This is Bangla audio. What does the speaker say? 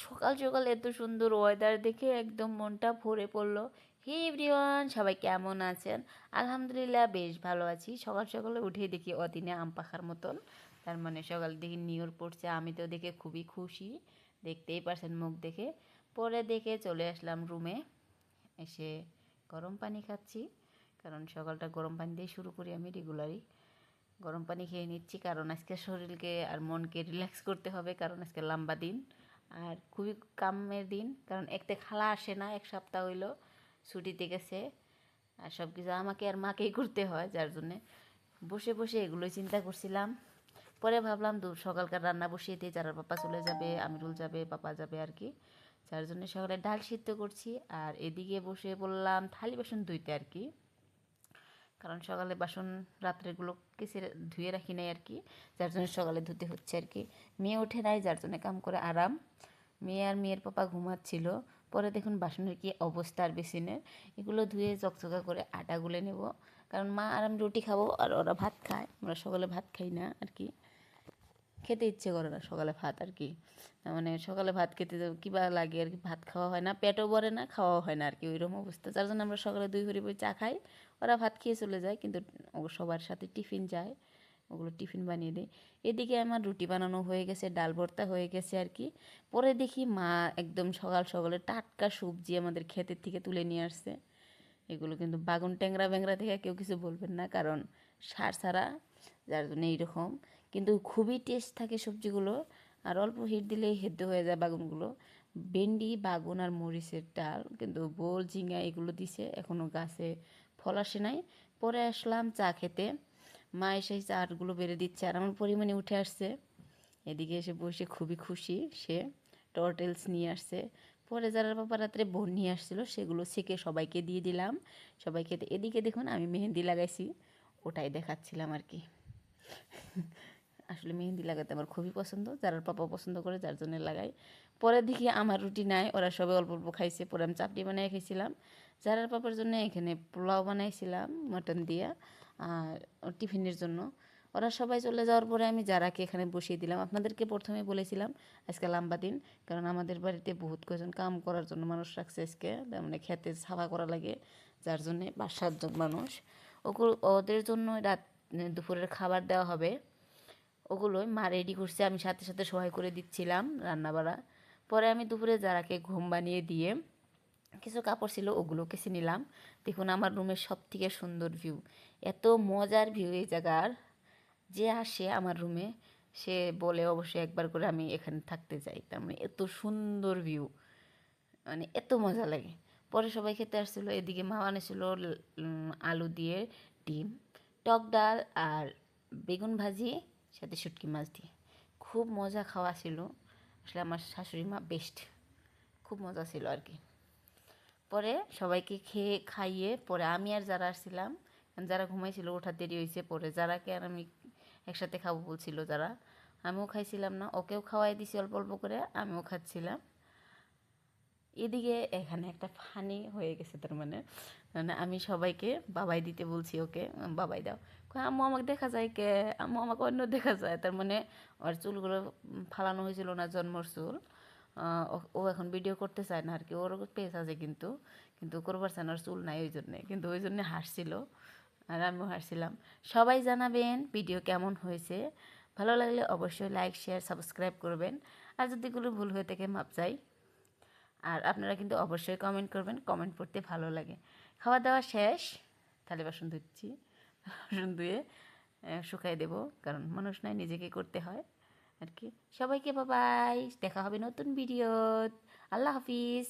সকাল সকাল এত সুন্দর ওয়েদার দেখে একদম মনটা ভরে পড়লো। হে এভরিওয়ান, সবাই কেমন আছেন? আলহামদুলিল্লাহ বেশ ভালো আছি। সকাল সকালে উঠে দেখি অদিনে আম পাখার মতন, তার মানে সকাল দেখি নিয়র পড়ছে। আমি তো দেখে খুবই খুশি, দেখতেই পারছেন মুখ দেখে। পরে দেখে চলে আসলাম রুমে, এসে গরম পানি খাচ্ছি, কারণ সকালটা গরম পানি দিয়ে শুরু করি আমি রেগুলারই। গরম পানি খেয়ে নিচ্ছি, কারণ আজকে শরীরকে আর মনকে রিল্যাক্স করতে হবে, কারণ আজকে লম্বা দিন আর খুবই কামের দিন। কারণ একতে খালা আসে না, এক সপ্তাহ হইলো ছুটিতে গেছে, আর সব কিছু আমাকে আর মাকেই করতে হয়, যার জন্যে বসে বসে এগুলোই চিন্তা করছিলাম। পরে ভাবলাম সকালকার রান্না বসিয়ে দিয়ে, যারা পাপা চলে যাবে, আমিরুল যাবে, পাপা যাবে আর কি, যার জন্য সকালে ডাল সিদ্ধ করছি। আর এদিকে বসে বললাম থালি বাসন ধুইতে আর কি, কারণ সকালে বাসন রাত্রেগুলো কেসে ধুয়ে রাখি নাই আর কি, যার জন্য সকালে ধুতে হচ্ছে আর কি। মেয়ে ওঠে নাই, যার জন্য কাম করে আরাম। মেয়ে আর মেয়ের পাপা ঘুমাচ্ছিল। পরে দেখুন বাসনের কি অবস্থা আর বেসিনের, এগুলো ধুয়ে চকচকা করে আটা গুলে নেব, কারণ মা আর আমি রুটি খাবো আর ওরা ভাত খায়। আমরা সকালে ভাত খাই না আর কি, খেতে ইচ্ছে করে না সকালে ভাত আর কি। মানে সকালে ভাত খেতে কিবা লাগে আর কি, ভাত খাওয়া হয় না, পেটও ভরে না, খাওয়াও হয় না আর কি, ওইরকম অবস্থা। যার জন্য আমরা সকালে 2 বই চা খাই, ওরা ভাত খেয়ে চলে যায়, কিন্তু সবার সাথে টিফিন যায়, ওগুলো টিফিন বানিয়ে দেয়। এদিকে আমার রুটি বানানো হয়ে গেছে, ডাল ভর্তা হয়ে গেছে আর কি। পরে দেখি মা একদম সকাল সকালে টাটকা সবজি আমাদের ক্ষেতের থেকে তুলে নিয়ে আসছে। এগুলো কিন্তু বাগুন ট্যাংরা ব্যাংরা থেকে কেউ কিছু বলবেন না, কারণ সার ছাড়া, যার জন্য এইরকম। কিন্তু খুবই টেস্ট থাকে সবজিগুলো, আর অল্প হিট দিলেই সেদ্ধ হয়ে যায় বাগুনগুলো। ভেন্ডি, বাগুন আর মরিচের ডাল, কিন্তু বোল ঝিঙা এগুলো দিছে, এখনও গাছে ফল আসে নাই। পরে আসলাম চা খেতে, মা এসে চাটগুলো বেড়ে দিচ্ছে আর আমার পরিমাণে উঠে আসছে। এদিকে এসে বসে খুবই খুশি সে, টর্টেলস নিয়ে আসছে। পরে যারা বাবা রাত্রে বোন নিয়ে আসছিলো, সেগুলো সেকে সবাইকে দিয়ে দিলাম, সবাইকে। এদিকে দেখুন আমি মেহেন্দি লাগাইছি, ওটাই দেখাচ্ছিলাম আর কি। আসলে মেহেন্দি লাগাতে আমার খুবই পছন্দ, যারা পাপা পছন্দ করে, যার জন্য লাগাই। পরে দেখি আমার রুটি নাই, ওরা সবাই অল্প অল্প খাইছে। পরে আমি চাপড়ি বানিয়ে খেয়েছিলাম। যারার পাপার জন্য এখানে পোলাও বানাইছিলাম মটন দিয়া, আর টিফিনের জন্য। ওরা সবাই চলে যাওয়ার পরে আমি যারাকে এখানে বসিয়ে দিলাম। আপনাদেরকে প্রথমে বলেছিলাম আজকে লম্বা দিন, কারণ আমাদের বাড়িতে বহুত কজন কাম করার জন্য মানুষ রাখছে আজকে, মানে খেতে সাফা করা লাগে, যার জন্যে 5-7 জন মানুষ। ওদের জন্য দুপুরের খাবার দেওয়া হবে, ওগুলোই মা রেডি করছে, আমি সাথে সাথে সহায় করে দিচ্ছিলাম রান্না বাড়া। পরে আমি দুপুরে যারাকে ঘুম বানিয়ে দিয়ে কিছু কাপড় ছিল ওগুলো কেচে নিলাম। দেখুন আমার রুমের সব থেকে সুন্দর ভিউ, এত মজার ভিউ এই জায়গার। যে আসে আমার রুমে সে বলে অবশ্যই একবার করে আমি এখানে থাকতে চাই, তার মানে এত সুন্দর ভিউ, মানে এত মজা লাগে। পরে সবাই খেতে আসছিলো। এদিকে মা বানিয়েছিল আলু দিয়ে ডিম, টক ডাল আর বেগুন ভাজি, সাথে শুটকি মাছ দিয়ে। খুব মজা খাওয়া ছিল। আসলে আমার শাশুড়ি মা বেস্ট, খুব মজা ছিল আর কি। পরে সবাইকে খাইয়ে পরে আমি আর যারা আসছিলাম, যারা ঘুমাইছিল ওঠার দেরি হয়েছে, পরে যারাকে আর আমি একসাথে খাবো বলছিল যারা, আমিও খাইছিলাম না, ওকেও খাওয়াই দিছি অল্প অল্প করে, আমিও খাচ্ছিলাম। এদিকে এখানে একটা ফানি হয়ে গেছে, তার মানে মানে আমি সবাইকে বাবাই দিতে বলছি, ওকে বাবাই দাও। আম্মু আমাকে দেখা যায় কে, আম্মু আমাকে অন্য দেখা যায়, তার মানে ওর চুলগুলো ফালানো হয়েছিল না, জন্মর চুল। ও এখন ভিডিও করতে চায় না আর কি, ওর পেজ আছে কিন্তু, কিন্তু করবার চায় না, ওর চুল নাই ওই জন্যে, কিন্তু ওই জন্যে হাসছিল আর আমিও হাসছিলাম। সবাই জানাবেন ভিডিও কেমন হয়েছে, ভালো লাগলে অবশ্যই লাইক শেয়ার সাবস্ক্রাইব করবেন, আর যদি কোনো ভুল হয়ে থাকে মাপ চাই। আর আপনারা কিন্তু অবশ্যই কমেন্ট করবেন, কমেন্ট পড়তে ভালো লাগে। খাওয়া দাওয়া শেষ, থালি বাসন ধুচ্ছি, বাসন ধুয়ে শুকাই দেবো, কারণ মানুষ নাই, নিজেকে করতে হয় আর কি। সবাইকে বাবাই, দেখা হবে নতুন ভিডিও। আল্লাহ হাফিজ।